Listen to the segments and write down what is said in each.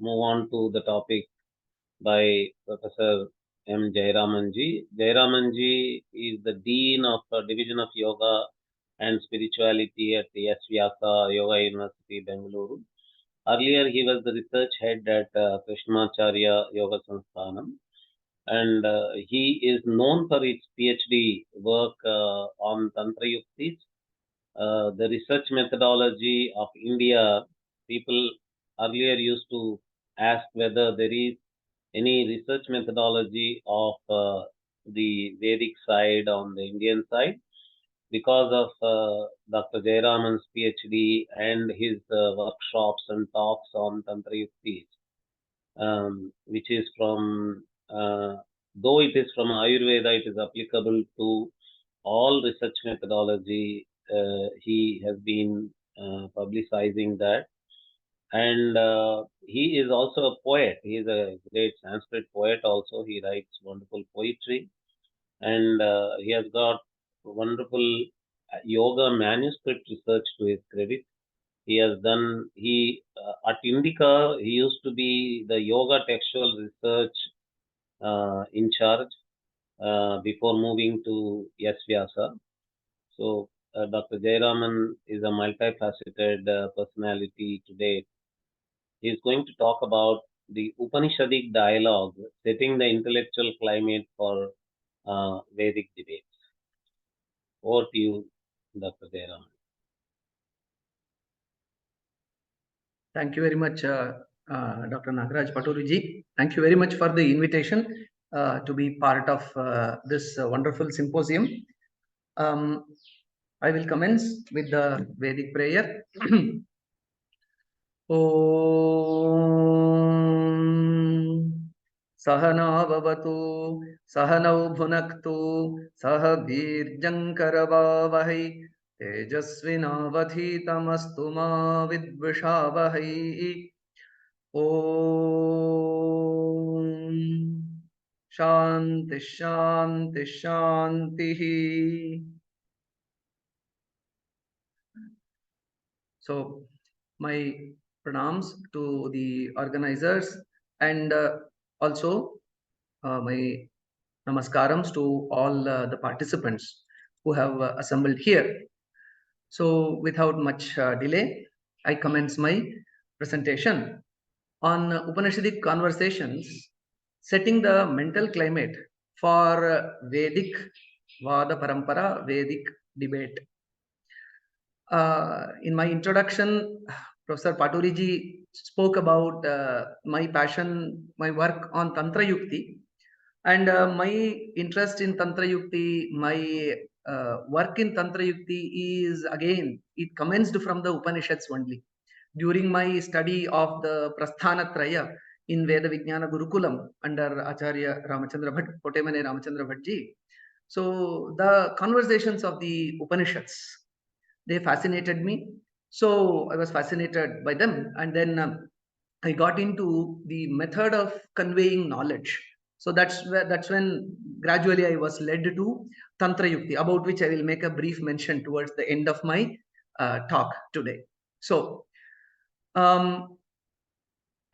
move on to the topic by Professor M. Jayaraman ji. Jayaraman ji is the Dean of Division of Yoga and Spirituality at the S. Vyasa Yoga University, Bengaluru. Earlier, he was the research head at Krishnamacharya Yoga Sansthanam, and he is known for his PhD work on Tantra Yuktis. The research methodology of India, people earlier used to ask whether there is any research methodology of the Vedic side on the Indian side. Because of Dr. Jayaraman's PhD and his workshops and talks on Tantra Yuktis, which is from, though it is from Ayurveda, it is applicable to all research methodology. He has been publicizing that. And he is also a poet. He is a great Sanskrit poet also. He writes wonderful poetry. And he has got wonderful yoga manuscript research to his credit. He has done, at INDICA, he used to be the yoga textual research in charge before moving to S. Vyasa. So Dr. Jayaraman is a multifaceted personality today. He is going to talk about the Upanishadic dialogue, setting the intellectual climate for Vedic debates. Over to you, Dr. Jayaraman. Thank you very much, Dr. Nagaraj Paturiji. Thank you very much for the invitation to be part of this wonderful symposium. I will commence with the Vedic prayer. Om Sahana Bhavatu Sahanau Bhunaktu Sah Virjankaravavahai Tejasvinavadhitamastu ma vidvishavahai. Om Shanti Shanti Shanti. So my pranams to the organizers and also my namaskarams to all the participants who have assembled here. So without much delay, I commence my presentation on Upanishadic conversations, setting the mental climate for Vedic Vada Parampara, Vedic debate. In my introduction, Professor Paturiji spoke about my passion, my work on Tantra Yukti, and my interest in Tantra Yukti, my work in Tantra Yukti is, again, it commenced from the Upanishads only. During my study of the Prasthana Traya in Veda Vijnana Gurukulam under Acharya Ramachandra Bhatt, Kotemane Ramachandra Bhattji. So the conversations of the Upanishads, they fascinated me. So I was fascinated by them. And then I got into the method of conveying knowledge. So that's when gradually I was led to Tantra Yukti, about which I will make a brief mention towards the end of my talk today. So I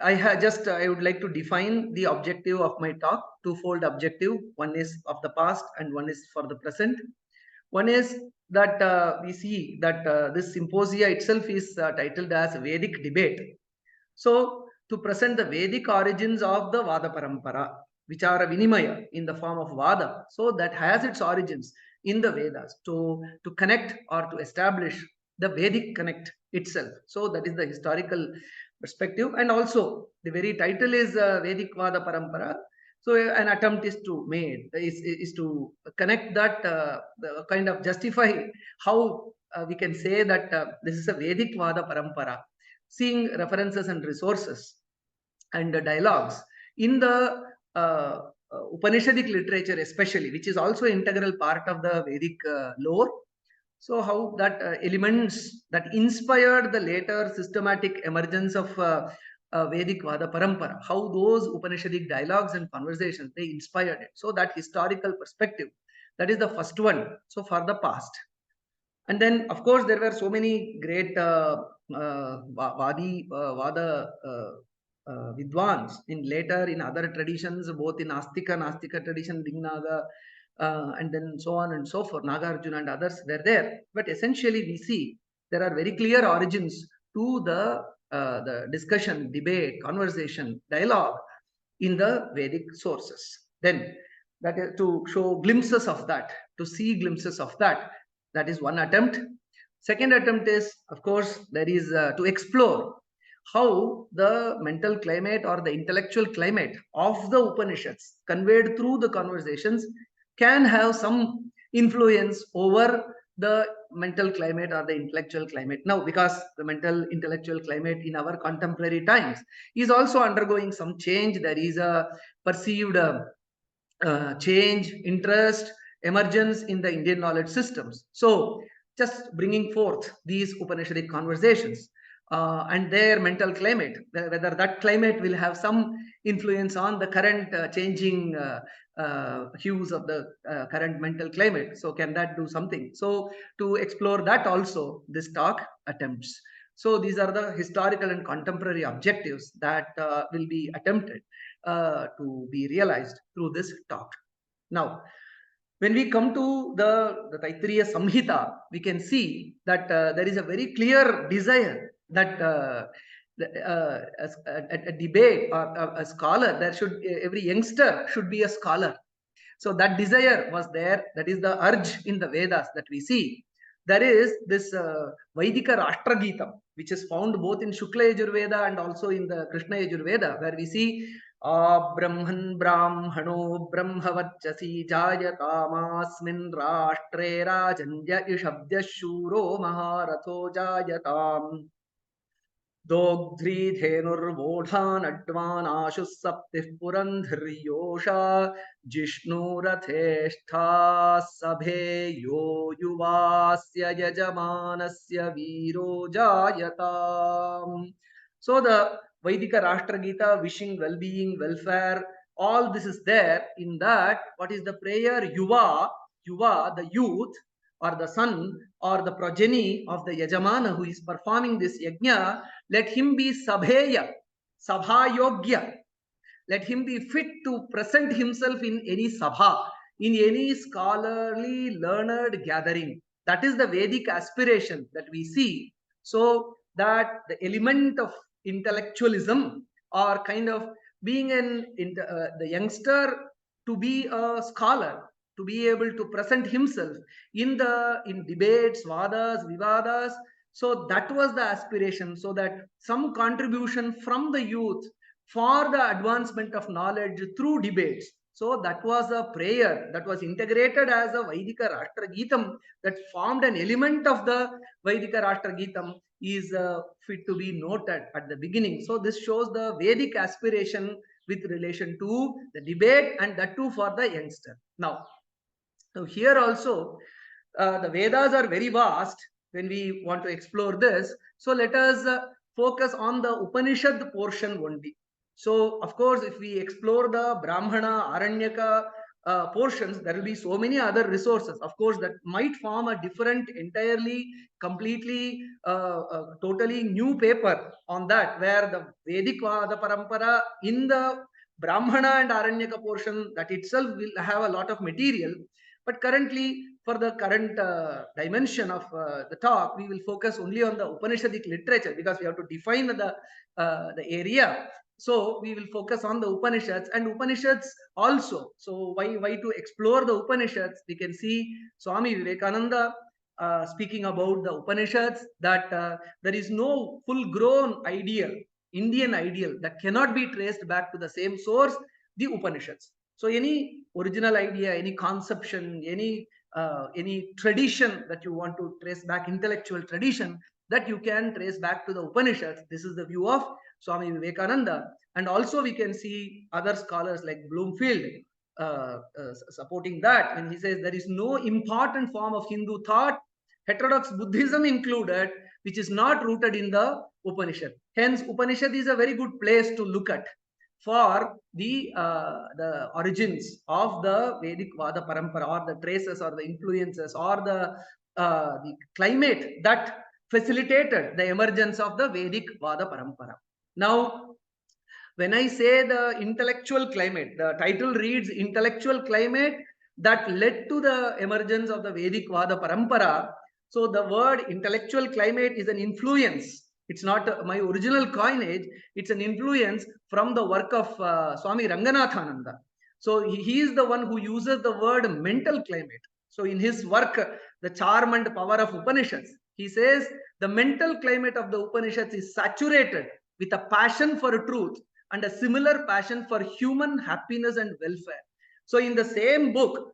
would like to define the objective of my talk, twofold objective. One is of the past and one is for the present. One is that we see that this symposia itself is titled as Vedic debate. So to present the Vedic origins of the Vada Parampara, which are a Vinimaya in the form of Vada, so that has its origins in the Vedas, to connect or to establish the Vedic connect itself. So that is the historical perspective, and also the very title is Vedic Vada Parampara. So an attempt is to connect that, kind of justify how we can say that this is a Vedic Vada Parampara, seeing references and resources and dialogues in the Upanishadic literature especially, which is also an integral part of the Vedic lore. So how that elements that inspired the later systematic emergence of Vedic Vada Parampara, how those Upanishadic dialogues and conversations, they inspired it. So that historical perspective, that is the first one. So for the past. And then, of course, there were so many great Vada Vidwans in later in other traditions, both in Nastika tradition, Dignaga, and then so on and so forth, Nagarjuna and others, they're there. But essentially, we see there are very clear origins to the discussion, debate, conversation, dialogue in the Vedic sources. Then that is to show glimpses of that, to see glimpses of that. That is one attempt. Second attempt is, of course, there is to explore how the mental climate or the intellectual climate of the Upanishads conveyed through the conversations can have some influence over the mental climate or the intellectual climate now, because the mental intellectual climate in our contemporary times is also undergoing some change. There is a perceived change, interest, emergence in the Indian knowledge systems. So just bringing forth these Upanishadic conversations and their mental climate, whether that climate will have some influence on the current changing hues of the current mental climate. So can that do something? So to explore that also, this talk attempts. So these are the historical and contemporary objectives that will be attempted to be realized through this talk. Now, when we come to the Taittiriya Samhita, we can see that there is a very clear desire that a debate or a scholar, there should, every youngster should be a scholar. So that desire was there. That is the urge in the Vedas that we see. There is this Vaidika Rashtra Gita, which is found both in Shukla Yajurveda and also in the Krishna Yajurveda, where we see Brahman Brahmano Brahmavachasi Jayatamasmin Rashtre Rajanya Ishabdya Shuro Maharatho Jayatam Dogdri Dhenurvodhan Advanashu Saptif Purandhiryosha Jishnu Ratheshtha Sabhe Yo Yuvasya Yajamanasya Viro Jayatam. So the Vaidika Rashtra Gita, wishing well-being, welfare, all this is there. In that, what is the prayer? Yuva, the youth, or the son, or the progeny of the Yajamana who is performing this yajna, let him be sabheya, sabhayogya. Let him be fit to present himself in any sabha, in any scholarly, learned gathering. That is the Vedic aspiration that we see. So that the element of intellectualism or kind of being the youngster to be a scholar, to be able to present himself in debates, vadas, vivadas. So that was the aspiration, so that some contribution from the youth for the advancement of knowledge through debates. So that was a prayer that was integrated as a Vaidika Rashtra Geetam, that formed an element of the Vaidika Rashtra Geetam, is fit to be noted at the beginning. So this shows the Vedic aspiration with relation to the debate, and that too for the youngster. Now here also the Vedas are very vast when we want to explore this. So let us focus on the Upanishad portion only. So of course, if we explore the Brahmana, Aranyaka portions, there will be so many other resources, of course, that might form a different, entirely, completely, totally new paper on that, where the Vedic Vada Parampara in the Brahmana and Aranyaka portion, that itself will have a lot of material. But currently, for the current dimension of the talk, we will focus only on the Upanishadic literature, because we have to define the area. So we will focus on the Upanishads and Upanishads also. So why to explore the Upanishads? We can see Swami Vivekananda speaking about the Upanishads, that there is no full-grown ideal, Indian ideal, that cannot be traced back to the same source, the Upanishads. So any original idea, any conception, any tradition that you want to trace back, intellectual tradition, that you can trace back to the Upanishads. This is the view of Swami Vivekananda. And also we can see other scholars like Bloomfield supporting that, when he says there is no important form of Hindu thought, heterodox Buddhism included, which is not rooted in the Upanishad. Hence, Upanishad is a very good place to look at for the origins of the Vedic Vada Parampara, or the traces or the influences or the climate that facilitated the emergence of the Vedic Vada Parampara. Now, When I say the intellectual climate, the title reads intellectual climate that led to the emergence of the Vedic Vada Parampara. So the word intellectual climate is an influence. It's not my original coinage. It's an influence from the work of Swami Ranganathananda. So he is the one who uses the word mental climate. So in his work, The Charm and Power of Upanishads, he says the mental climate of the Upanishads is saturated with a passion for truth and a similar passion for human happiness and welfare. So in the same book,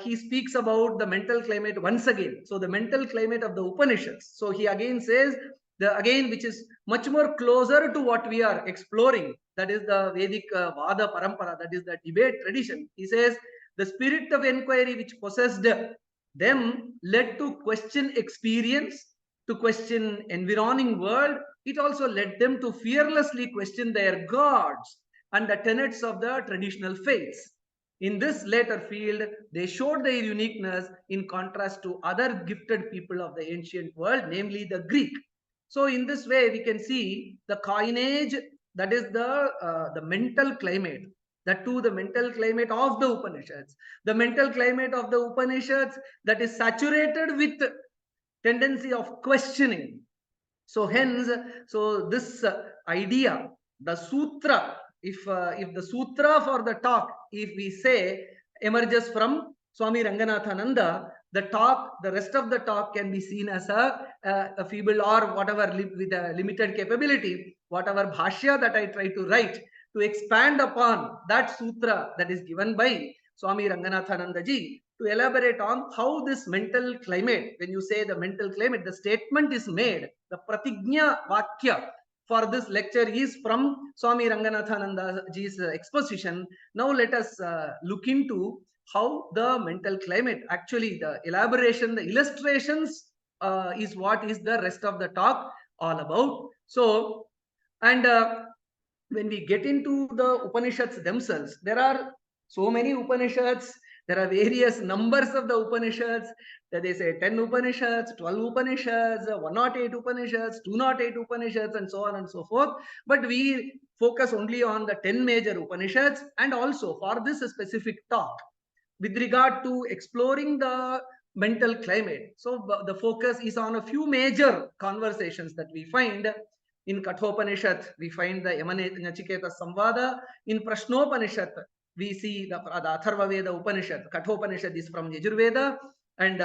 he speaks about the mental climate once again. So the mental climate of the Upanishads. So he again says, which is much more closer to what we are exploring, that is the Vedic Vada Parampara, that is the debate tradition. He says, the spirit of inquiry which possessed them led to question experience, to question environing world. It also led them to fearlessly question their gods and the tenets of the traditional faiths. In this later field, they showed their uniqueness in contrast to other gifted people of the ancient world, namely the Greek. So in this way, we can see the coinage, that is the mental climate, that too the mental climate of the Upanishads, the mental climate of the Upanishads that is saturated with tendency of questioning. So hence, so this idea, the sutra, if the sutra for the talk, if we say, emerges from Swami Ranganathananda, the rest of the talk can be seen as a feeble or whatever with a limited capability, whatever bhashya that I try to write to expand upon that sutra that is given by Swami Ranganathananda ji, to elaborate on how this mental climate, when you say the mental climate, the statement is made, the pratignya vakya for this lecture is from Swami Ranganathananda ji's exposition. Now let us look into how the mental climate, actually the elaboration, the illustrations is what is the rest of the talk all about. So, and when we get into the Upanishads themselves, there are so many Upanishads, there are various numbers of the Upanishads. They say 10 Upanishads, 12 Upanishads, 108 Upanishads, 208 Upanishads, and so on and so forth. But we focus only on the 10 major Upanishads, and also for this specific talk, with regard to exploring the mental climate. So the focus is on a few major conversations that we find. In Kathopanishad, we find the Nachiketa Samvada. In Prashnopanishad, we see the Atharva Veda Upanishad. Kathopanishad is from Yajurveda, and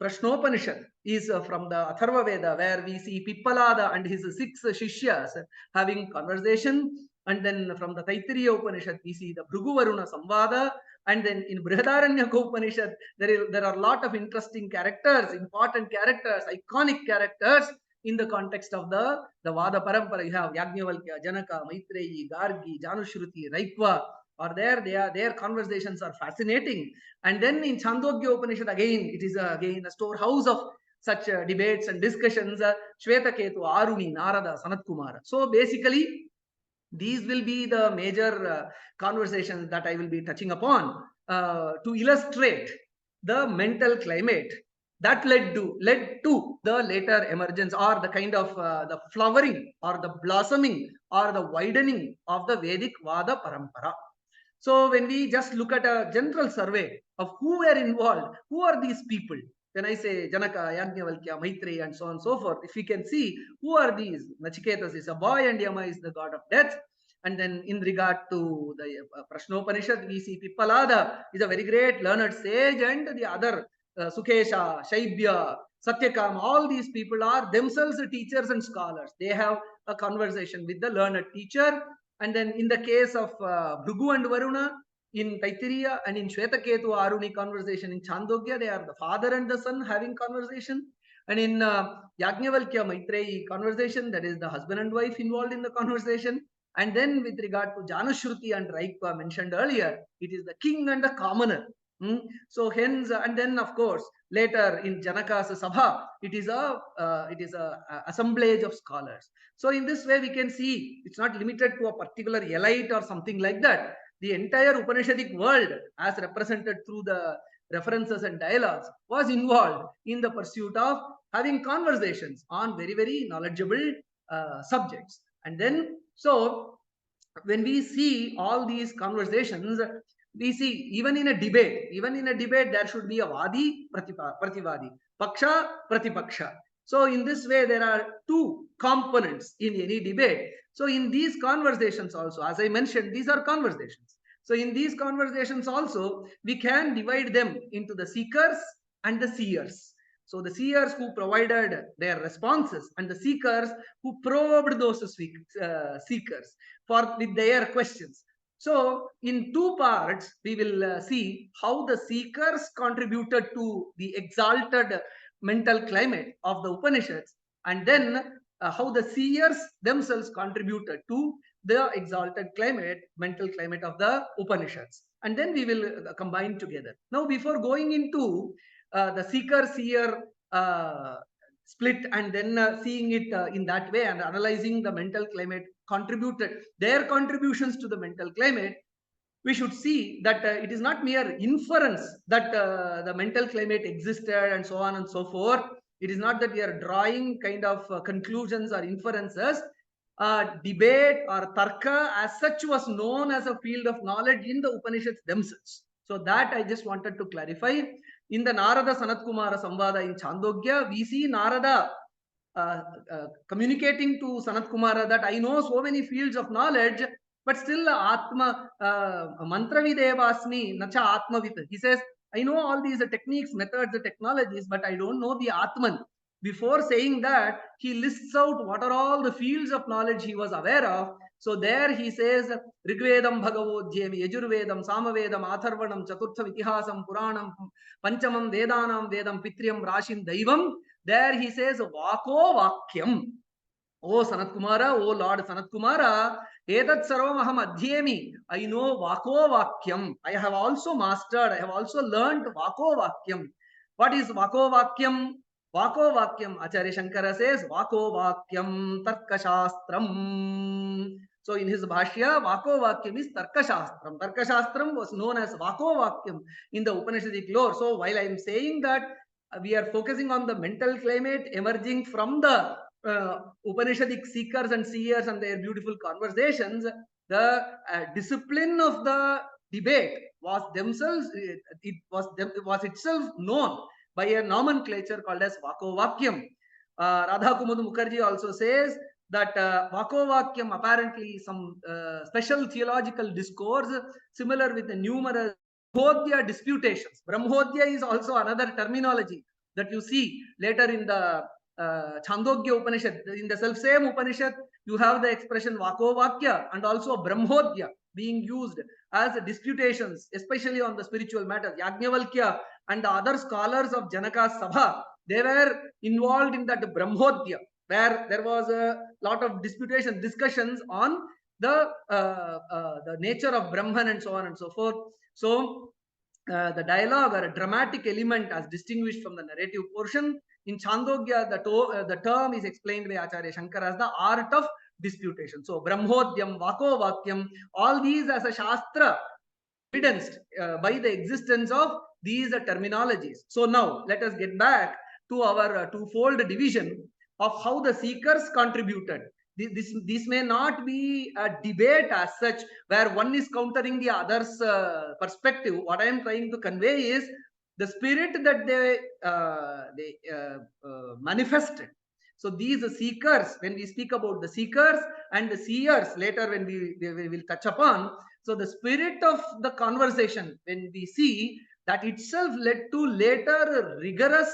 Prashnopanishad is from the Atharva Veda, where we see Pippalada and his 6 Shishyas having conversation. And then from the Taittiriya Upanishad, we see the Bhrigu Varuna Samvada. And then in Brihadaranyaka Upanishad, there are a lot of interesting characters, important characters, iconic characters in the context of the Vada Parampara. You have Yajnavalkya, Janaka, Maitreyi, Gargi, Janushruti, Raikva are there. Their conversations are fascinating. And then in Chandogya Upanishad, again, it is again a storehouse of such debates and discussions. Shvetaketu, Aruni, Narada, Sanat Kumara. So basically, these will be the major conversations that I will be touching upon to illustrate the mental climate that led to the later emergence, or the kind of the flowering or the blossoming or the widening of the Vedic Vada Parampara. So when we just look at a general survey of who were involved, who are these people? When I say Janaka, Yajnavalkya, Maitreyi, and so on and so forth, if we can see who are these, Nachiketas is a boy and Yama is the god of death. And then in regard to the Prashnopanishad, we see Pippalada is a very great learned sage, and the other Sukesha, Shaibya, Satyakam, all these people are themselves teachers and scholars. They have a conversation with the learned teacher. And then in the case of Bhrigu and Varuna, in Taittiriya and in Shvetaketu Aruni conversation in Chandogya, they are the father and the son having conversation. And in Yajnavalkya Maitreyi conversation, that is the husband and wife involved in the conversation. And then with regard to Janushruti and Raikva mentioned earlier, it is the king and the commoner. So hence, and then of course later in Janaka's Sabha, it is a assemblage of scholars. So in this way we can see it's not limited to a particular elite or something like that. The entire Upanishadic world, as represented through the references and dialogues, was involved in the pursuit of having conversations on very, very knowledgeable subjects. And then, so when we see all these conversations, we see even in a debate, there should be a Vadi, Prativadi, Paksha, Pratipaksha. So in this way, there are two components in any debate. So in these conversations also, as I mentioned, these are conversations. So in these conversations also, we can divide them into the seekers and the seers. So the seers who provided their responses and the seekers who probed those seekers for with their questions. So in two parts, we will see how the seekers contributed to the exalted mental climate of the Upanishads, and then how the seers themselves contributed to the exalted climate, mental climate of the Upanishads. And then we will combine together. Now, before going into the seeker-seer split and then seeing it in that way and analyzing the mental climate contributed, their contributions to the mental climate, we should see that it is not mere inference that the mental climate existed and so on and so forth. It is not that we are drawing kind of conclusions or inferences. Debate or tarka as such was known as a field of knowledge in the Upanishads themselves. So that I just wanted to clarify. In the Narada Sanat Kumara Samvada in Chandogya, we see Narada communicating to Sanat Kumara that I know so many fields of knowledge, but still Atma Mantravidevasmi Nacha Atmavit. He says, I know all these techniques, methods, technologies, but I don't know the Atman. Before saying that, he lists out what are all the fields of knowledge he was aware of. So there he says, Rigvedam Bhagavodhyami, Yajurvedam, Samavedam, Atharvanam, Chaturtha Vitihasam, Puranam, Panchamam, Vedanam, Vedam, Pitriam, Rashim, Daivam. There he says, Vako Vakyam. O Sanat Kumara, O Lord Sanat Kumara, Edat Sarvam Aham Adhyemi. I know Vako Vakyam. I have also mastered, I have also learned Vako Vakyam. What is Vako Vakyam? Vako Vakyam, Acharya Shankara says, Vako Vakyam Tarkashastram. So in his Bhashya, Vako Vakyam is Tarkashastram. Tarkashastram was known as Vako Vakyam in the Upanishadic lore. So while I am saying that we are focusing on the mental climate emerging from the Upanishadic seekers and seers and their beautiful conversations, the discipline of the debate was themselves, it was itself known by a nomenclature called as Vako Vakyam. Radha Kumud Mukherjee also says that Vako Vakyam apparently some special theological discourse similar with the numerous Brahmodya disputations. Brahmodya is also another terminology that you see later in the Chandogya Upanishad. In the self-same Upanishad, you have the expression Vako Vakya and also Brahmodya being used as disputations, especially on the spiritual matters. Yajnavalkya and the other scholars of Janaka's Sabha, they were involved in that Brahmodya, where there was a lot of discussions on the nature of Brahman and so on and so forth. So the dialogue or a dramatic element as distinguished from the narrative portion. In Chandogya, the term is explained by Acharya Shankara as the art of disputation. So Brahmodyam, Vako Vakyam, all these as a Shastra evidenced by the existence of these terminologies. So now let us get back to our twofold division of how the seekers contributed. This may not be a debate as such where one is countering the other's perspective. What I am trying to convey is the spirit that they manifested. So these seekers, when we speak about the seekers and the seers later when we will touch upon, so the spirit of the conversation, when we see that itself led to later rigorous,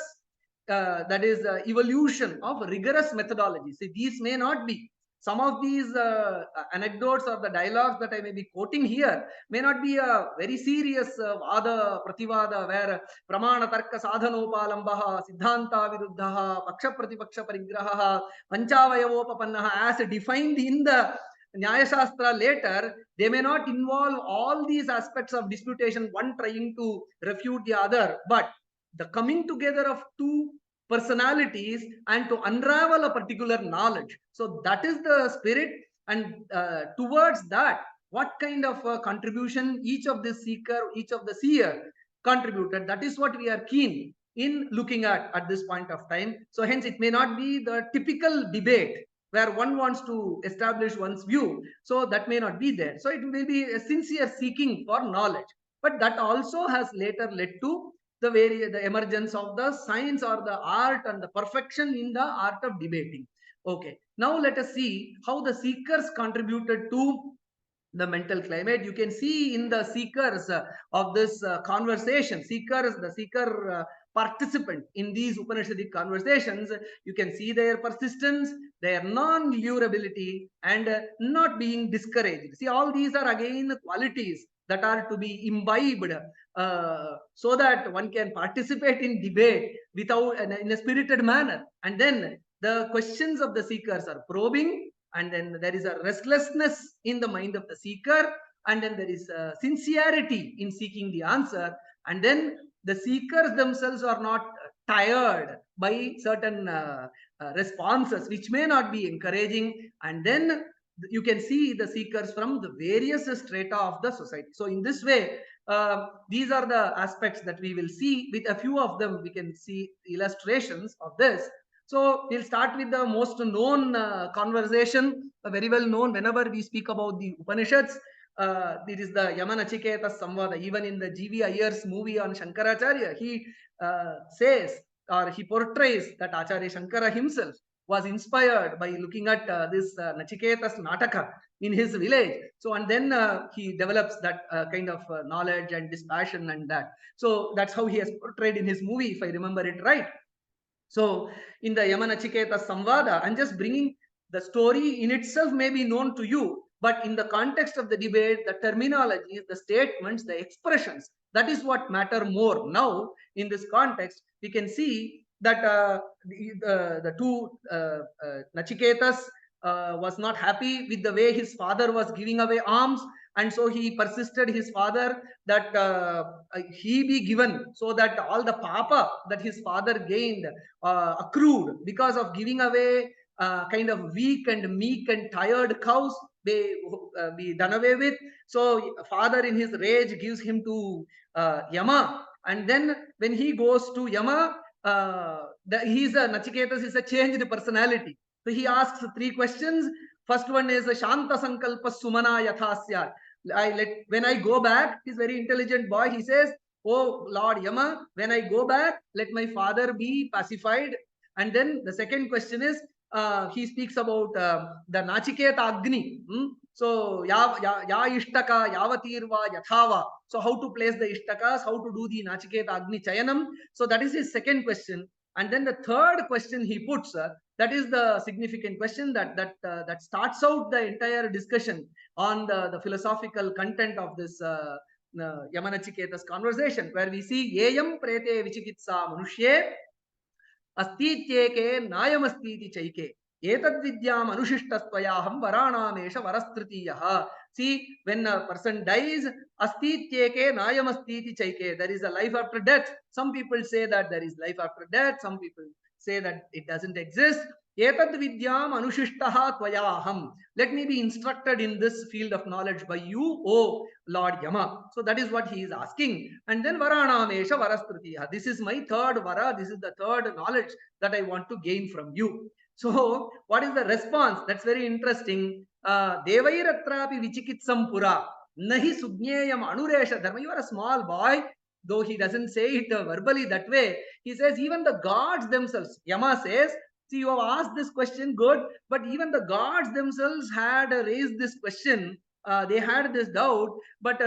that is evolution of rigorous methodology. See, these may not be, some of these anecdotes or the dialogues that I may be quoting here may not be a very serious vada prativada where pramana tarka sadhanopalambaha siddhanta viruddhaha paksha pratipaksha parigraha panchavayavopapannaha as defined in the Nyaya Shastra later. They may not involve all these aspects of disputation, one trying to refute the other, but the coming together of two personalities and to unravel a particular knowledge. So that is the spirit, and towards that, what kind of contribution each of the seeker, each of the seer contributed, that is what we are keen in looking at this point of time. So hence it may not be the typical debate where one wants to establish one's view. So that may not be there. So it will be a sincere seeking for knowledge. But that also has later led to the emergence of the science or the art and the perfection in the art of debating. Okay, now let us see how the seekers contributed to the mental climate. You can see in the seekers of this conversation, the seeker participant in these Upanishadic conversations, you can see their persistence, their non-lurability, and not being discouraged. See, all these are again qualities that are to be imbibed so that one can participate in debate without in a spirited manner. And then the questions of the seekers are probing, and then there is a restlessness in the mind of the seeker, and then there is a sincerity in seeking the answer, and then the seekers themselves are not tired by certain responses which may not be encouraging, and then you can see the seekers from the various strata of the society. So in this way, these are the aspects that we will see. With a few of them we can see illustrations of this. So we'll start with the most known conversation, very well known whenever we speak about the Upanishads. It is the Yamanachiketa Samvada. Even in the G.V. Iyer's movie on Shankaracharya, he says, or he portrays that Acharya Shankara himself was inspired by looking at this Nachiketa's Nataka in his village. So, and then he develops that kind of knowledge and dispassion and that. So that's how he has portrayed in his movie, if I remember it right. So in the Yamanachiketa Samvada, I'm just bringing the story in itself may be known to you, but in the context of the debate, the terminologies, the statements, the expressions, that is what matter more. Now, in this context, we can see that the two Nachiketas was not happy with the way his father was giving away alms, and so he persisted his father that he be given, so that all the papa that his father gained accrued because of giving away kind of weak and meek and tired cows, they be done away with. So father in his rage gives him to Yama, and then when he goes to Yama, he's a Nachiketas is a changed personality. So he asks three questions. First one is Shanta Sankalpa Sumana Yathasya. When I go back, he's very intelligent boy. He says, "Oh Lord Yama, when I go back, let my father be pacified." And then the second question is, he speaks about the Nachiketa Agni. So ya ishtaka yavatirva yathava. So how to place the ishtakas, how to do the Nachiketa Agni Chayanam. So that is his second question. And then the third question he puts, that is the significant question that starts out the entire discussion on the philosophical content of this Yamanachiketa's conversation, where we see Yeyam prete vichikitsa manushye अस्तीत्येके नायमस्तीति चैके एतद्विद्याम अनुशिष्टस्त्वयाहं वराणामेष वरस्तृतीयः. See, when a person dies, अस्तीत्येके नायमस्तीति चैके, there is a life after death. Some people say that there is life after death, some people say that it doesn't exist. Etadvidyam anushishtaha tvayaham. Let me be instructed in this field of knowledge by you, O Lord Yama. So that is what he is asking. And then varanamesha varastritiya. This is my third vara. This is the third knowledge that I want to gain from you. So what is the response? That's very interesting. Devairatrapi vichikitsam pura. Nahi sugnyayam anuresha dharma. You are a small boy. Though he doesn't say it verbally that way, he says even the gods themselves, Yama says, see, you have asked this question, good, but even the gods themselves had raised this question. They had this doubt, but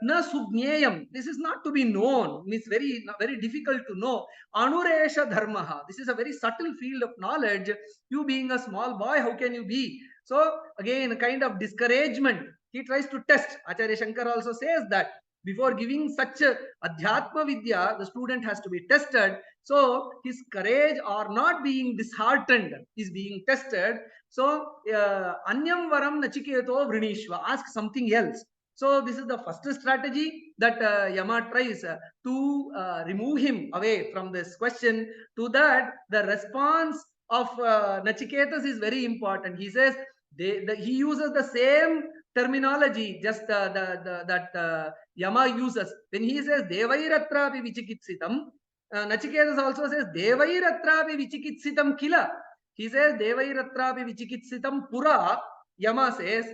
na sugnyayam, this is not to be known. It's very difficult to know. Anuresha dharmaha, this is a very subtle field of knowledge. You being a small boy, how can you be? So again, a kind of discouragement. He tries to test. Acharya Shankar also says that before giving such a adhyatma vidya, the student has to be tested. So his courage or not being disheartened is being tested. So anyam varam nachiketo vrinishva, ask something else. So this is the first strategy that Yama tries to remove him away from this question. To that, the response of Nachiketas is very important. He says he uses the same terminology, just that Yama uses. When he says Devairatrapi vichikitsitam, Nachiketas also says Devairatrapi vichikitsitam kila. He says, Devairatrapi vichikitsitam pura. Yama says,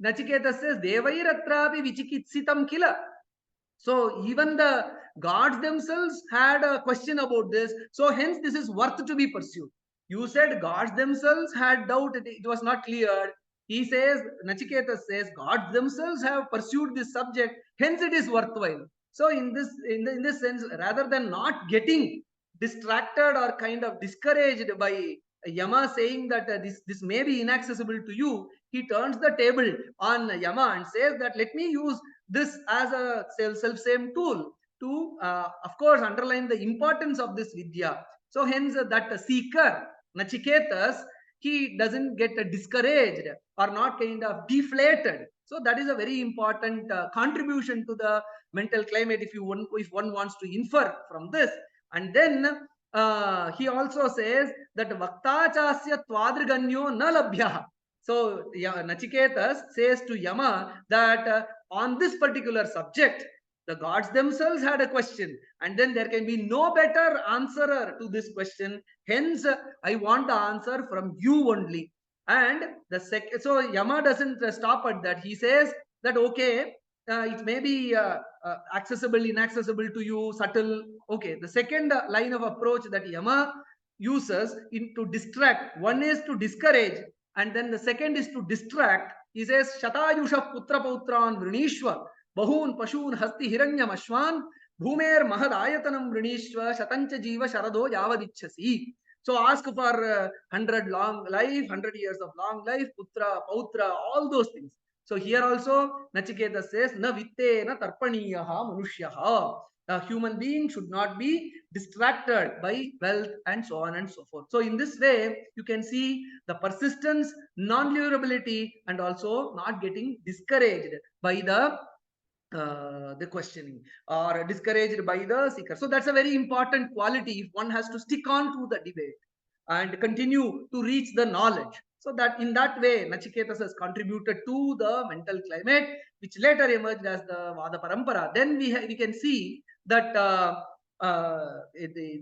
Nachiketa says, Devairatrapi vichikitsitam kila. So even the gods themselves had a question about this. So hence this is worth to be pursued. You said gods themselves had doubt, it was not cleared. He says, Nachiketa says, gods themselves have pursued this subject, hence it is worthwhile. So in this sense, rather than not getting distracted or kind of discouraged by Yama saying that this may be inaccessible to you, he turns the table on Yama and says that let me use this as a self-same tool to, of course, underline the importance of this vidya. So hence that seeker, Nachiketas, he doesn't get discouraged or not kind of deflated. So that is a very important contribution to the mental climate if one wants to infer from this. And then he also says that Vaktachasya Twadriganyo na labhya. So Nachiketas says to Yama that on this particular subject, the gods themselves had a question, and then there can be no better answerer to this question. Hence, I want the answer from you only. And so Yama doesn't stop at that. He says that okay, it may be accessible, inaccessible to you, subtle. Okay, the second line of approach that Yama uses to distract. One is to discourage, and then the second is to distract. He says, Shatayusha putra pautran vrinishwa bahun pashun hasti hiranyam ashwan bhumer mahadayatanam vrinishwa shatancha jiva sharado yavadichasi. So ask for 100 long life, 100 years of long life, putra, pautra, all those things. So here also Nachiketa says, na vitte na tarpaniyaha manushyaha. The human being should not be distracted by wealth and so on and so forth. So in this way, you can see the persistence, non-lurability, and also not getting discouraged by the questioning or discouraged by the seeker. So that's a very important quality if one has to stick on to the debate and continue to reach the knowledge. So that in that way, Nachiketas has contributed to the mental climate, which later emerged as the Vada Parampara. Then we can see that the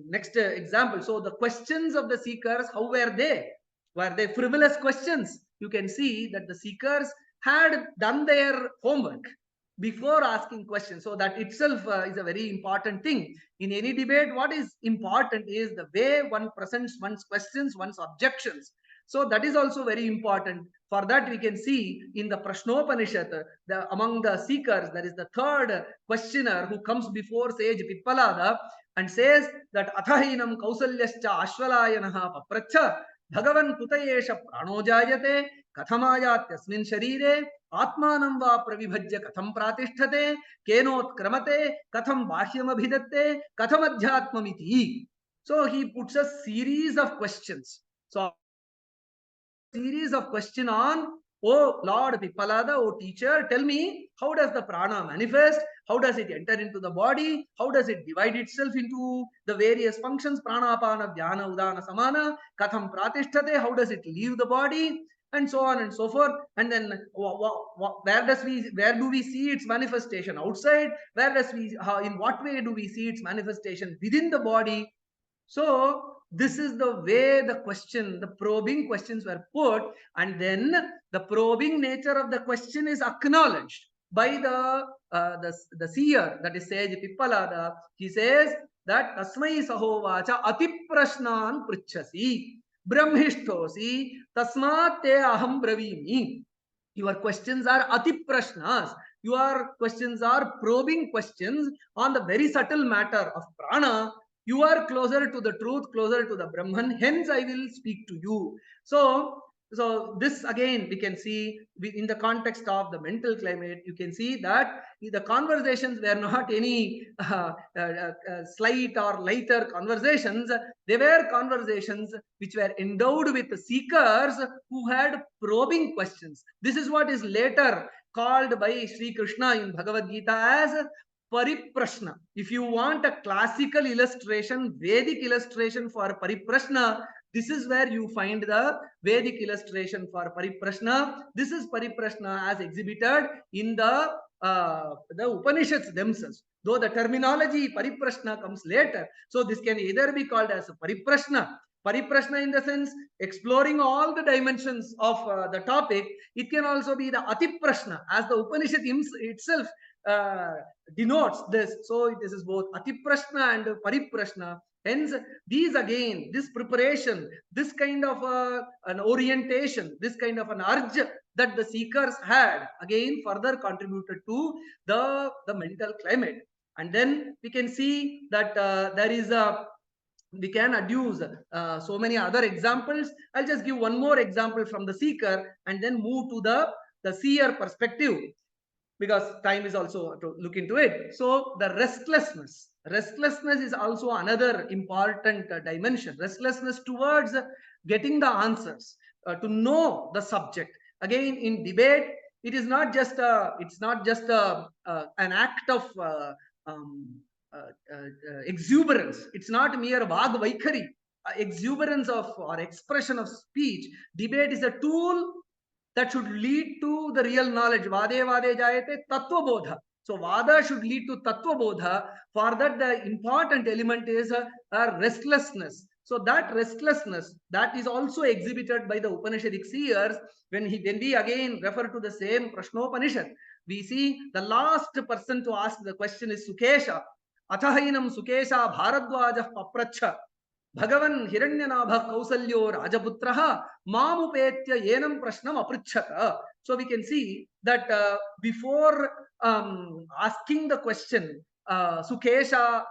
next example. So the questions of the seekers, how were they? Were they frivolous questions? You can see that the seekers had done their homework before asking questions. So that itself is a very important thing. In any debate, what is important is the way one presents one's questions, one's objections. So that is also very important. For that, we can see in the Prashnopanishad, among the seekers, there is the third questioner who comes before sage Pippalada and says that Athahinam Kausalyascha Ashvalayanaha Papracha Bhagavan Kutayesha Prano Jayate Kathamayat Sharire Atmanam va pravibhajya katham pratisthate kenot kramate katham bahyam abhidatte katham adhyatmamiti. So he puts a series of questions. So series of question on, oh Lord Pippalada, oh teacher, tell me, how does the prana manifest? How does it enter into the body? How does it divide itself into the various functions? Pranapana, dhyana, udana, samana, katham pratisthate, how does it leave the body? And so on and so forth. And then where do we see its manifestation outside? In what way do we see its manifestation within the body? So this is the way the probing questions were put, and then the probing nature of the question is acknowledged by the seer, that is sage Pippalada. He says that tasmai sahovacha atiprashnan pruchasi brahmishtosi tasmat te aham bravimi. Your questions are atiprashnas. Your questions are probing questions on the very subtle matter of prana. You are closer to the truth, closer to the Brahman, hence I will speak to you. So this again we can see in the context of the mental climate. You can see that the conversations were not any slight or lighter conversations. They were conversations which were endowed with seekers who had probing questions. This is what is later called by Sri Krishna in Bhagavad Gita as Pariprashna. If you want a classical illustration, Vedic illustration for Pariprashna, this is where you find the Vedic illustration for Pariprashna. This is Pariprashna as exhibited in the Upanishads themselves. Though the terminology Pariprashna comes later. So this can either be called as Pariprashna. Pariprashna in the sense exploring all the dimensions of the topic. It can also be the Atiprashna, as the Upanishad itself denotes this. So this is both Atiprashna and Pariprashna. Hence, these again, this preparation, this kind of an orientation, this kind of an urge that the seekers had, again further contributed to the mental climate. And then we can see that there is we can adduce so many other examples. I'll just give one more example from the seeker and then move to the seer perspective, because time is also to look into it. So the restlessness is also another important dimension. Restlessness towards getting the answers, to know the subject. Again, in debate, it is not just an act of exuberance. It's not mere vag vaikhari, exuberance of or expression of speech. Debate is a tool that should lead to the real knowledge. Vade vade jayate tattva bodha. So vada should lead to tattva bodha. For that, the important element is a restlessness. So that restlessness, that is also exhibited by the Upanishadic seers. When we again refer to the same Prashnopanishad, we see the last person to ask the question is Sukesha. Athahinam Sukesha Bharadwajah Papracha. Bhagavan Hiranyanaabha Kausalyo Rajaputraha Mamupetya Yenam Prashnam Apruchata. So we can see that before asking the question, Sukesha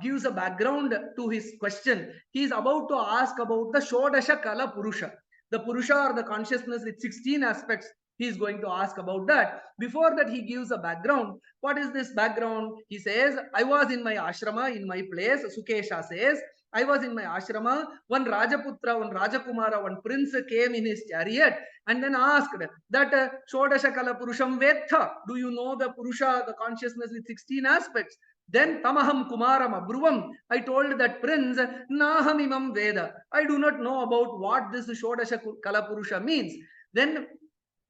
gives a background to his question. He is about to ask about the Shodasha Kala Purusha. The Purusha or the consciousness with 16 aspects. He is going to ask about that. Before that, he gives a background. What is this background? He says, I was in my ashrama, in my place. Sukesha says, I was in my ashrama. One Rajaputra, one Rajakumara, one prince came in his chariot and then asked that Shodasha Kala Purusham Vetha. Do you know the Purusha, the consciousness with 16 aspects? Then Tamaham Kumaram Abruvam. I told that prince, Naham Imam Veda. I do not know about what this Shodasha Kala Purusha means. Then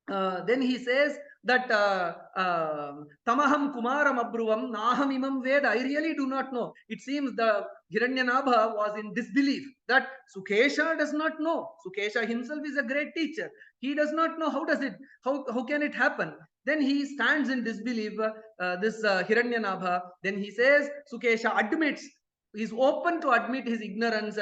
he says that Tamaham Kumaram Abruvam Naham Imam Veda. I really do not know. It seems the Hiranyanabha was in disbelief that Sukesha does not know. Sukesha himself is a great teacher. He does not know. How can it happen? Then he stands in disbelief, this Hiranyanabha. Then he says, Sukesha admits, he is open to admit his ignorance.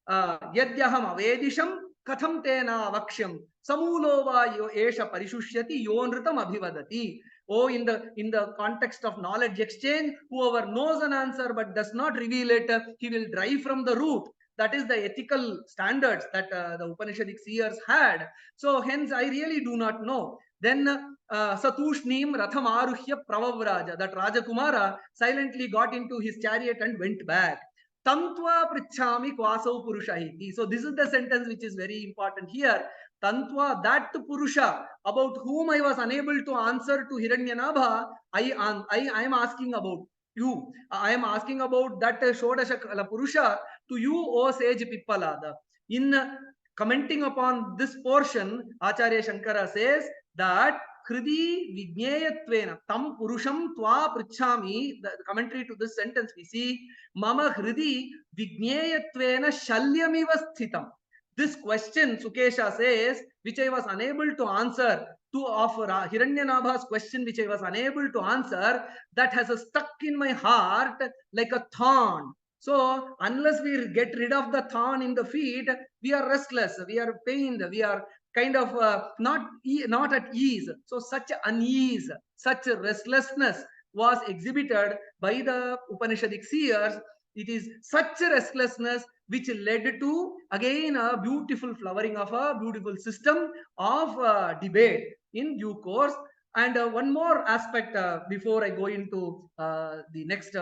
Yadyaham avedisham katham tena vaksham samulova esha parishusyati yonritam abhivadati. Oh, in the context of knowledge exchange, whoever knows an answer but does not reveal it, he will drive from the root. That is the ethical standards that the Upanishadic seers had. So hence, I really do not know. Then Satushnim Ratham Aruhya Pravavraja, that Rajakumara silently got into his chariot and went back. Tantva Prichami Kwasau Purushahiti. So this is the sentence which is very important here. Tantva, that Purusha about whom I was unable to answer to Hiranyanabha, I am asking about you. I am asking about that Shodasha Purusha to you, O sage Pippalada. In commenting upon this portion, Acharya Shankara says that Hridi Vijnayatvena Tam Purusham Tva Prichami. The commentary to this sentence we see Mama Hridi Vijnayatvena Shalyamiva Sthitam. This question, Sukesha says, which I was unable to answer, of Hiranyanabha's question, which I was unable to answer, that has stuck in my heart like a thorn. So unless we get rid of the thorn in the feet, we are restless, we are pained, we are kind of not at ease. So such unease, such restlessness was exhibited by the Upanishadic seers. It is such a restlessness which led to again a beautiful flowering of a beautiful system of debate in due course. And one more aspect before I go into the next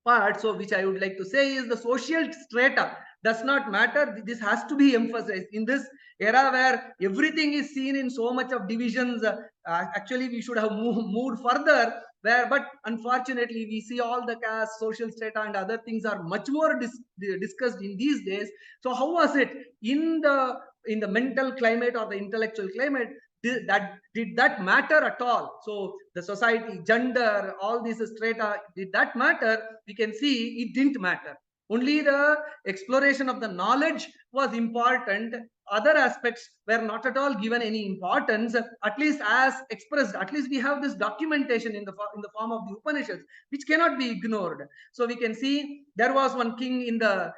part, so which I would like to say is the social strata does not matter. This has to be emphasized in this era where everything is seen in so much of divisions. Actually, we should have moved further where, but unfortunately, we see all the caste, social strata, and other things are much more discussed in these days. So, how was it in the mental climate or the intellectual climate? Did that matter at all? So the society, gender, all these strata, did that matter? We can see it didn't matter. Only the exploration of the knowledge was important. Other aspects were not at all given any importance, at least as expressed. At least we have this documentation in the form of the Upanishads, which cannot be ignored. So we can see there was one king in the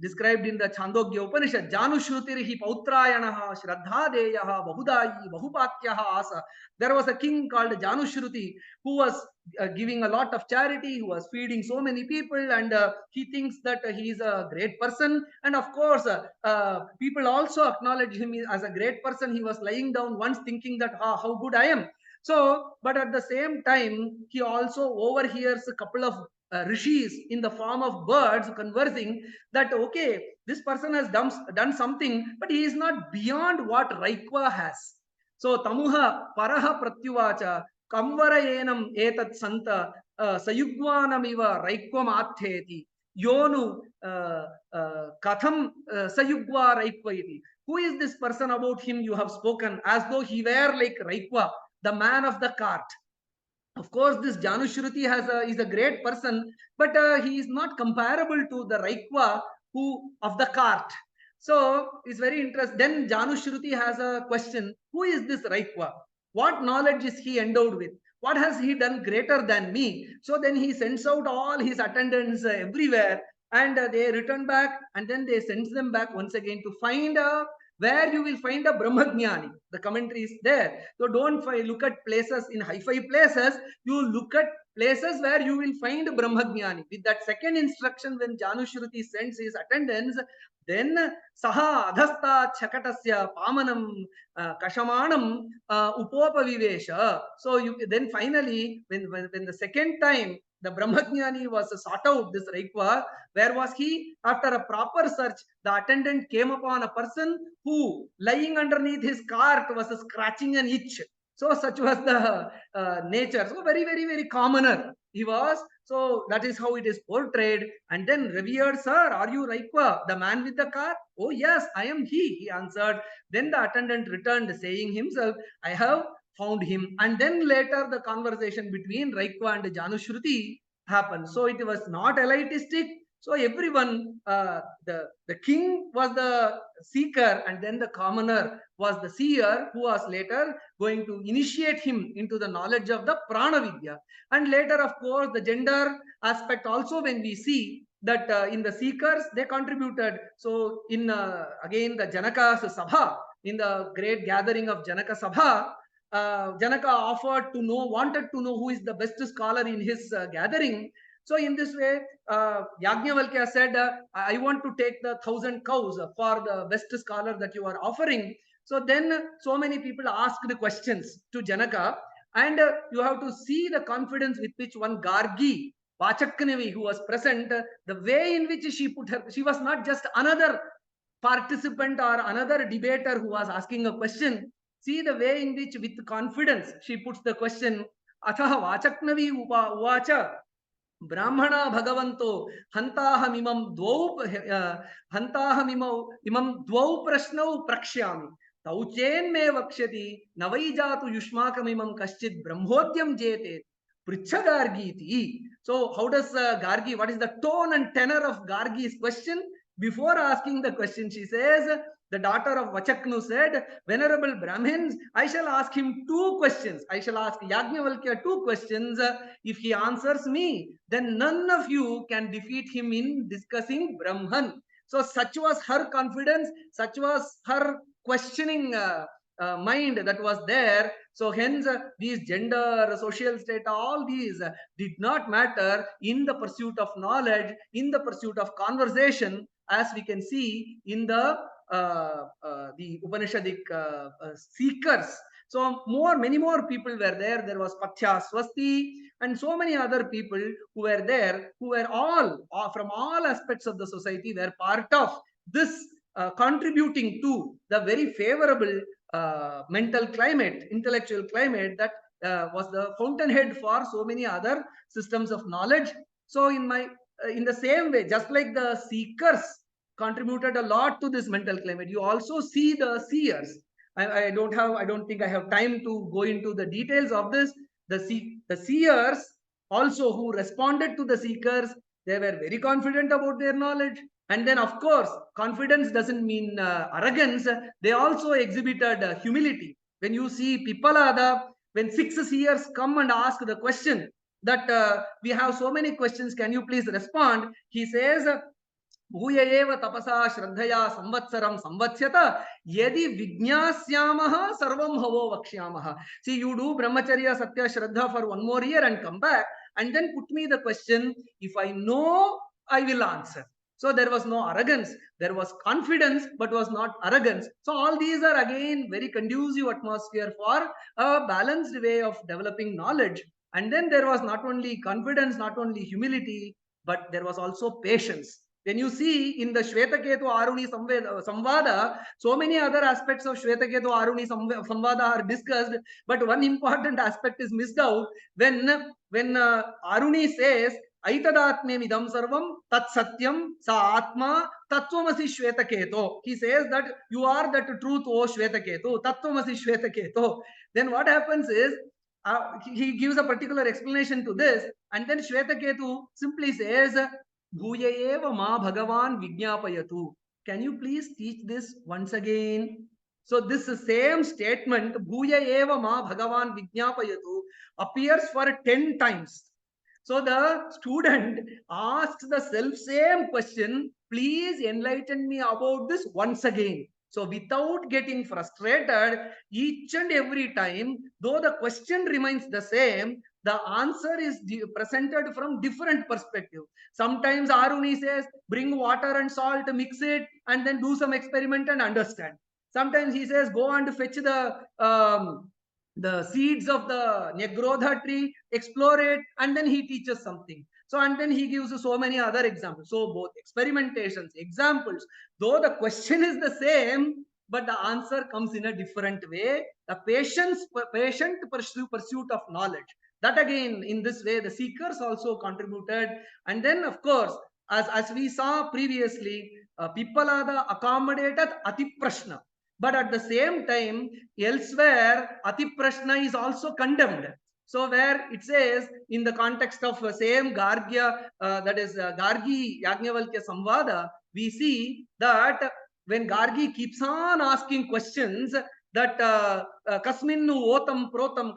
described in the Chandogya Upanishad. Janushrutirihi pautrayanaha shraddhadeyaha bahudayi bahupatyaha asa. There was a king called Janushruti who was giving a lot of charity, who was feeding so many people, and he thinks that he is a great person. And of course, people also acknowledge him as a great person. He was lying down once thinking that, how good I am. So, but at the same time, he also overhears a couple of rishis in the form of birds conversing that, okay, this person has done something, but he is not beyond what Raikva has. So, tamuha paraha pratyuvacha kamvarayenam etat santa sayugvanamiva Raikvam atheti yonu katham sayugva Raikva iti. Who is this person? About him you have spoken as though he were like Raikva, the man of the cart. Of course, this Janushruti is a great person, but he is not comparable to the Raikva of the cart. So it's very interesting. Then Janushruti has a question: who is this Raikva? What knowledge is he endowed with? What has he done greater than me? So then he sends out all his attendants everywhere, and they return back, and then they sends them back once again to find where you will find a Brahmajnani. The commentary is there. So don't look at places in hi-fi places. You look at places where you will find Brahmajnani. With that second instruction, when Janushruti sends his attendants, then Saha Adhasta Chakatasya Pamanam Kashamanam Upopavivesha. So then finally, when the second time the Brahmajnani was sought out, this Raikva, where was he? After a proper search, the attendant came upon a person who, lying underneath his cart, was scratching an itch. So such was the nature. So very, very, very commoner he was. So that is how it is portrayed. And then, revered sir, are you Raikva, the man with the cart? Oh yes, I am he answered. Then the attendant returned, saying himself, I have found him. And then later the conversation between Raikva and Janushruti happened. So it was not elitistic. So everyone, the king was the seeker, and then the commoner was the seer, who was later going to initiate him into the knowledge of the Prana Vidya. And later, of course, the gender aspect also, when we see that in the seekers, they contributed. So in again the Janaka's Sabha, in the great gathering of Janaka Sabha, Janaka wanted to know who is the best scholar in his gathering. So in this way, Yajnavalkya said, I want to take the 1,000 cows for the best scholar that you are offering. So then so many people asked questions to Janaka, and you have to see the confidence with which one Gargi, Vachaknavi, who was present, the way in which she put her, she was not just another participant or another debater who was asking a question. See the way in which, with confidence, she puts the question. Atha Vachaknavi uvacha Brahmana Bhagavanto Hantahamimam Dvau Prashnau Prakshyami Tauchen me Vakshati Navaijatu Yushmakamimam Kaschit Brahmodyam Jete Pricha Gargiti. So how does Gargi, what is the tone and tenor of Gargi's question? Before asking the question, she says, the daughter of Vachaknu said, Venerable Brahmins, I shall ask him 2 questions. I shall ask Yajnavalkya 2 questions. If he answers me, then none of you can defeat him in discussing Brahman. So such was her confidence, such was her questioning mind that was there. So hence these gender, social state, all these did not matter in the pursuit of knowledge, in the pursuit of conversation, as we can see in the Upanishadic seekers. So many more people were there. There was Pathya Swasti and so many other people who were there, who were all from all aspects of the society, were part of this contributing to the very favorable mental climate, intellectual climate that was the fountainhead for so many other systems of knowledge. So in the same way, just like the seekers contributed a lot to this mental climate, you also see the seers. I don't think I have time to go into the details of this. The seers also, who responded to the seekers, They were very confident about their knowledge. And then, of course, confidence doesn't mean arrogance. They also exhibited humility. When you see Pippalada, when 6 seers come and ask the question that we have so many questions, can you please respond? He says, भूय एव तपसा श्रद्धया संवत्सरं संवत्स्यत यदि विज्ञास्यामः सर्वं हवो वक्ष्यामः. See, you do brahmacharya satya shraddha for 1 more year and come back and then put me the question. If I know, I will answer. So there was no arrogance, there was confidence, but was not arrogance. So all these are again very conducive atmosphere for a balanced way of developing knowledge. And then there was not only confidence, not only humility, but there was also patience. When you see in the Shvetaketu Aruni Samvada, so many other aspects of Shvetaketu Aruni Samvada are discussed, but one important aspect is missed out. When Aruni says, Aitadatmem idam sarvam tat satyam sa atma tattvamasi Shvetaketu. He says that you are that truth, O Shvetaketu, tattvamasi Shvetaketu. Then what happens is, he gives a particular explanation to this, and then Shvetaketu simply says, Bhuya eva ma bhagavan vijñapayatu. Can you please teach this once again? So this same statement, Bhuya eva ma bhagavan vijñapayatu, appears for 10 times. So the student asks the self same question, please enlighten me about this once again. So without getting frustrated, each and every time, though the question remains the same, the answer is presented from different perspective. Sometimes Aruni says, bring water and salt, mix it, and then do some experiment and understand. Sometimes he says, go and fetch the seeds of the Negrodha tree, explore it, and then he teaches something. So, and then he gives so many other examples. So both experimentations, examples, though the question is the same, but the answer comes in a different way. The patient pursuit of knowledge. That again, in this way, the seekers also contributed. And then, of course, as we saw previously, Pippalada accommodated Atiprashna. But at the same time, elsewhere, Atiprashna is also condemned. So where it says, in the context of same Gargya, that is Gargi Yajnavalkya Samvada, we see that when Gargi keeps on asking questions, that kasminnu otam protam,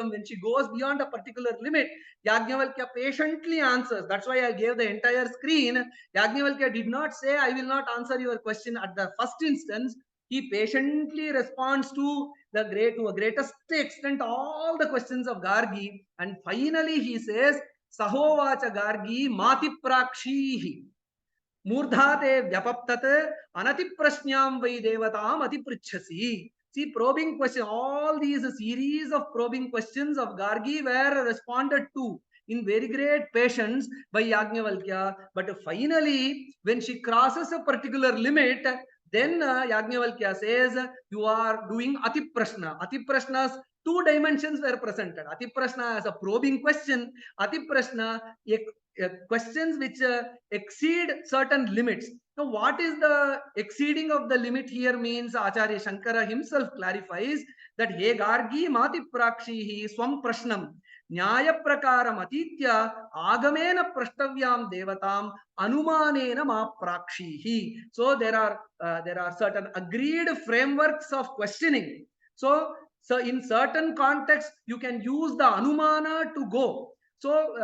when she goes beyond a particular limit, Yajnavalkya patiently answers. That's why I gave the entire screen. Yajnavalkya did not say, I will not answer your question at the first instance. He patiently responds to a greatest extent all the questions of Gargi, and finally he says, Sahovacha Gargi Mati Prakshihi. Murdhate vyapaptate anati prashnyam vai devatam ati prichhasi. See, probing question, all these series of probing questions of Gargi were responded to in very great patience by Yajnavalkya. But finally, when she crosses a particular limit, then Yajnavalkya says, you are doing Ati Prashna. Ati Prashna's 2 dimensions were presented. Ati Prashna as a probing question, Ati Prashna questions which exceed certain limits. Now, what is the exceeding of the limit here means? Acharya Shankara himself clarifies that He Gargi Mati Prakshihi Swam Prashnam Nyaya Prakaram Atitya Agamena Prashtavyam Devatam Anumanena Ma Prakshihi. So there are certain agreed frameworks of questioning. So in certain contexts, you can use the Anumana to go. So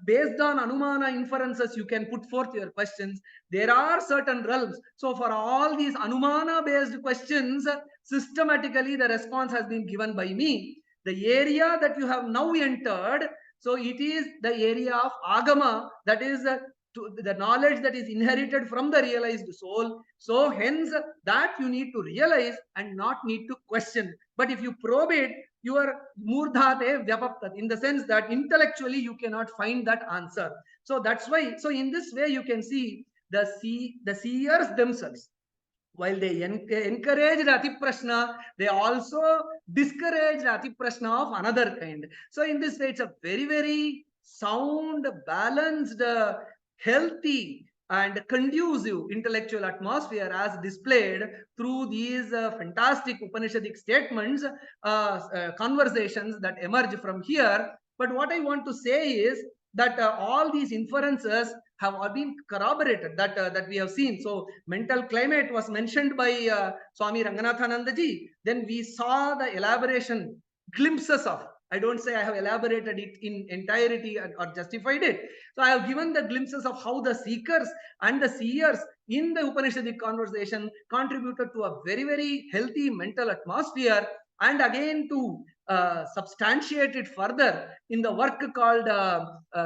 based on Anumana inferences, you can put forth your questions. There are certain realms. So for all these Anumana based questions, systematically the response has been given by me. The area that you have now entered, so it is the area of Agama, that is the knowledge that is inherited from the realized soul. So hence that you need to realize and not need to question. But if you probe it, you are murdhate vyapaptat, in the sense that intellectually you cannot find that answer. So that's why, so in this way you can see the seers themselves, while they encouraged Ati Prashna, they also discouraged Ati Prashna of another kind. So in this way, it's a very, very sound, balanced, healthy and conducive intellectual atmosphere as displayed through these fantastic Upanishadic statements, conversations that emerge from here. But what I want to say is, that all these inferences have all been corroborated, that we have seen. So mental climate was mentioned by Swami Ranganathananda ji. Then we saw the elaboration, glimpses of, I don't say I have elaborated it in entirety or justified it. So I have given the glimpses of how the seekers and the seers in the Upanishadic conversation contributed to a very, very healthy mental atmosphere. And again, to substantiate it further in the work called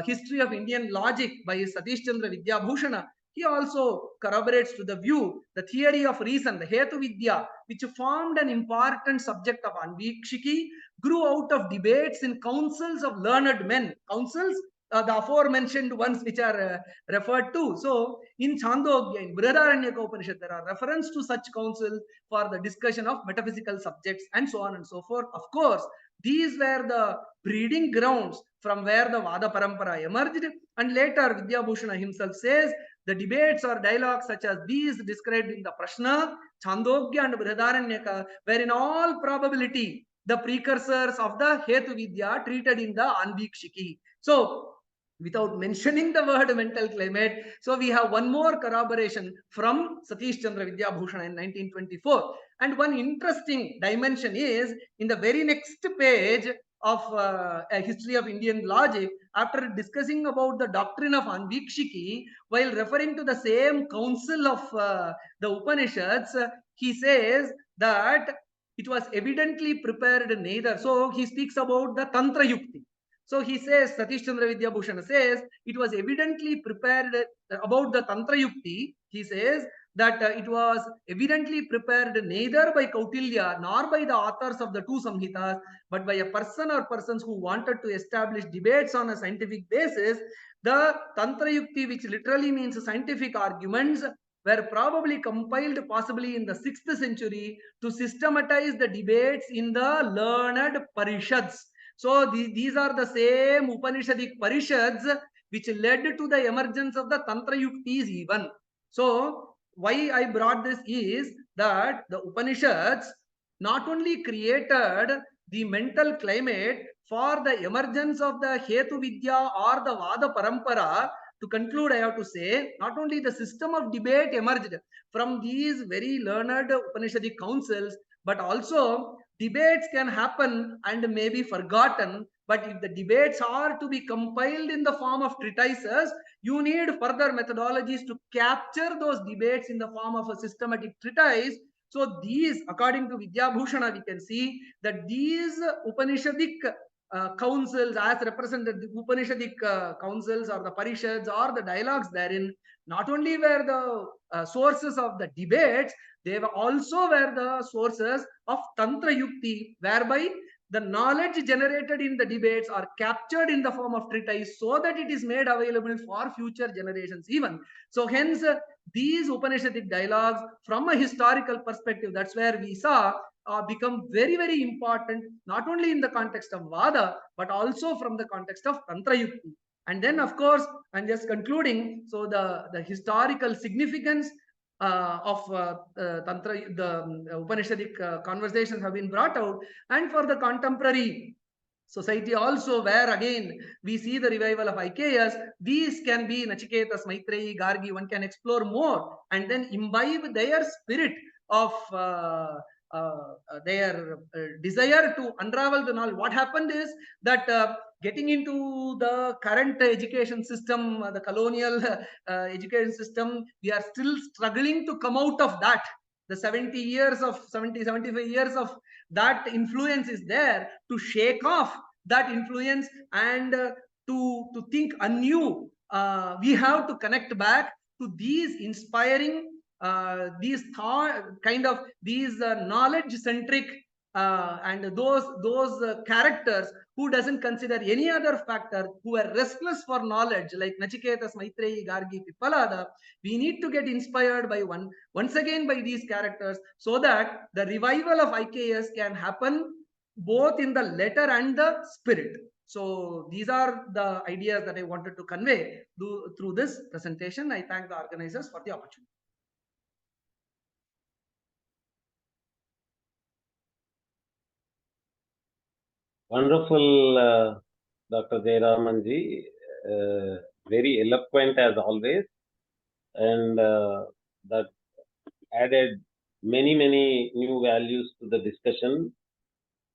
History of Indian Logic by Satish Chandra Vidyabhushana, he also corroborates to the view the theory of reason, the Hetu Vidya, which formed an important subject of Anvikshiki, grew out of debates in councils of learned men. Councils, the aforementioned ones which are referred to. So in Chandogya, in Brihadaranyaka Upanishad, there are reference to such councils for the discussion of metaphysical subjects and so on and so forth. Of course, these were the breeding grounds from where the Vada Parampara emerged. And later, Vidyabhushana himself says, the debates or dialogues such as these described in the Prashna, Chandogya and Brihadaranyaka were in all probability the precursors of the Hetu Vidya treated in the Anvikshiki. So, without mentioning the word mental climate, so we have one more corroboration from Satish Chandra Vidyabhushana in 1924. And one interesting dimension is in the very next page of A History of Indian Logic, after discussing about the doctrine of Anvikshiki, while referring to the same council of the Upanishads, he says that it was evidently prepared neither. So he speaks about the Tantra Yukti. So he says, Satish Chandra Vidyabhushana says, it was evidently prepared about the Tantra Yukti. He says that it was evidently prepared neither by Kautilya nor by the authors of the two Samhitas, but by a person or persons who wanted to establish debates on a scientific basis. The Tantra Yukti, which literally means scientific arguments, were probably compiled possibly in the 6th century to systematize the debates in the learned Parishads. So these are the same Upanishadic Parishads which led to the emergence of the Tantra Yuktis even. So why I brought this is that the Upanishads not only created the mental climate for the emergence of the Hetu Vidya or the Vada Parampara. To conclude, I have to say, not only the system of debate emerged from these very learned Upanishadic councils, but also debates can happen and may be forgotten. But if the debates are to be compiled in the form of treatises, you need further methodologies to capture those debates in the form of a systematic treatise. So these, according to Vidyabhushana, we can see that these Upanishadic councils, as represented the Upanishadic councils or the Parishads or the dialogues therein, not only were the sources of the debates, they were also were the sources of Tantra Yukti, whereby the knowledge generated in the debates are captured in the form of treatise so that it is made available for future generations even. So hence, these Upanishadic dialogues from a historical perspective, that's where we saw become very, very important, not only in the context of Vada, but also from the context of Tantra Yukti. And then, of course, I'm just concluding. So the historical significance of Tantra, the Upanishadic conversations have been brought out, and for the contemporary society also, where again we see the revival of IKS, these can be Nachiketas, Maitreyi, Gargi, one can explore more and then imbibe their spirit of their desire to unravel the knowledge. What happened is that getting into the current education system, the colonial education system, we are still struggling to come out of that. The 75 years of that influence is there. To shake off that influence and to think anew, we have to connect back to these inspiring, these thought kind of these knowledge centric and those characters who doesn't consider any other factor, who are restless for knowledge, like Nachiketas, Maitreyi, Gargi, Pippalada. We need to get inspired by once again by these characters, so that the revival of IKS can happen both in the letter and the spirit. So these are the ideas that I wanted to convey through this presentation. I thank the organizers for the opportunity. Wonderful, Dr. Jayaraman ji. very eloquent as always, and that added many new values to the discussion,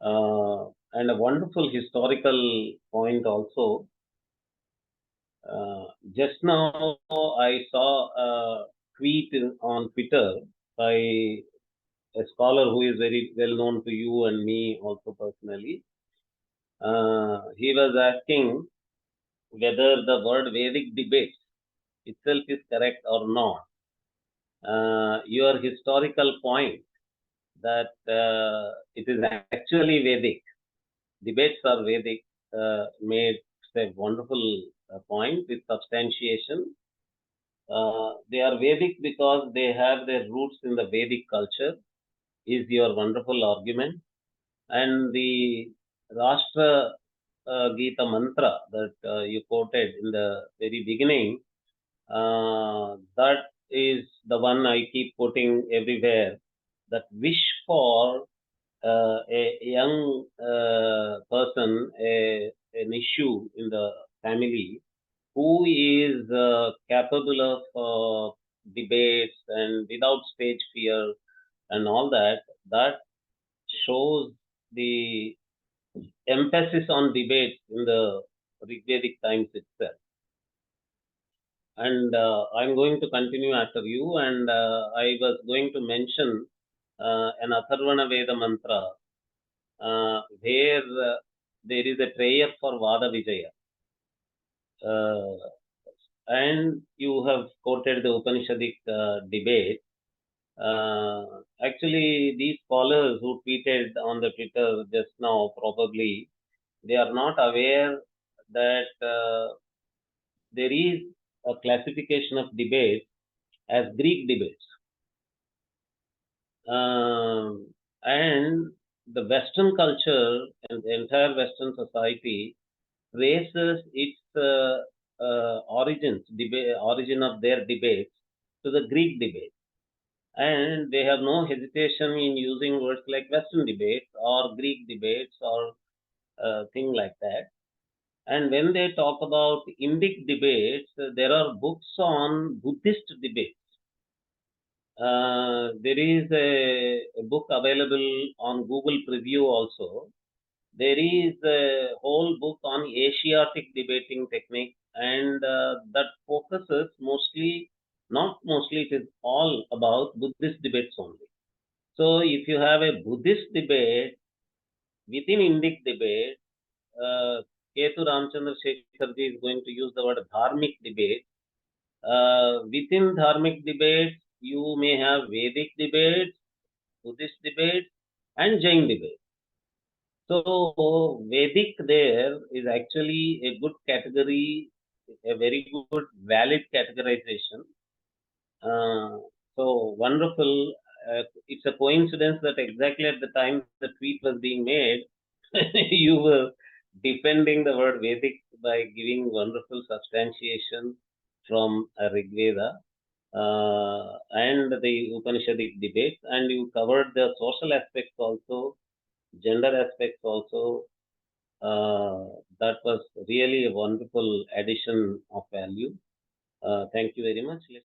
and a wonderful historical point also. Just now I saw a tweet on Twitter by a scholar who is very well known to you and me also personally. He was asking whether the word Vedic debate itself is correct or not. Your historical point that it is actually Vedic, debates are Vedic, made a wonderful point with substantiation. They are Vedic because they have their roots in the Vedic culture, is your wonderful argument. And the Rashtra Gita mantra that you quoted in the very beginning, that is the one I keep quoting everywhere, that wish for a young person, an issue in the family, who is capable of debates and without stage fear and all that, that shows the emphasis on debates in the Rigvedic times itself. And I'm going to continue after you, and I was going to mention an Atharvana Veda mantra where there is a prayer for Vada Vijaya. And you have quoted the Upanishadic debate. Actually, these scholars who tweeted on the Twitter just now, probably they are not aware that there is a classification of debates as Greek debates. And the Western culture and the entire Western society traces its origin of their debates to the Greek debate. And they have no hesitation in using words like Western debates or Greek debates or thing like that. And when they talk about Indic debates, there are books on Buddhist debates. There is a book available on Google Preview also. There is a whole book on Asiatic debating technique, and that focuses mostly, not mostly, it is all about Buddhist debates only. So if you have a Buddhist debate within Indic debate, Ketu Ramchandra Shekharji is going to use the word Dharmic debate. Within Dharmic debates, you may have Vedic debates, Buddhist debates, and Jain debates. So Vedic there is actually a good category, a very good valid categorization. So wonderful. It's a coincidence that exactly at the time the tweet was being made, you were defending the word Vedic by giving wonderful substantiation from Rigveda and the Upanishadic debates, and you covered the social aspects also, gender aspects also. That was really a wonderful addition of value. Thank you very much.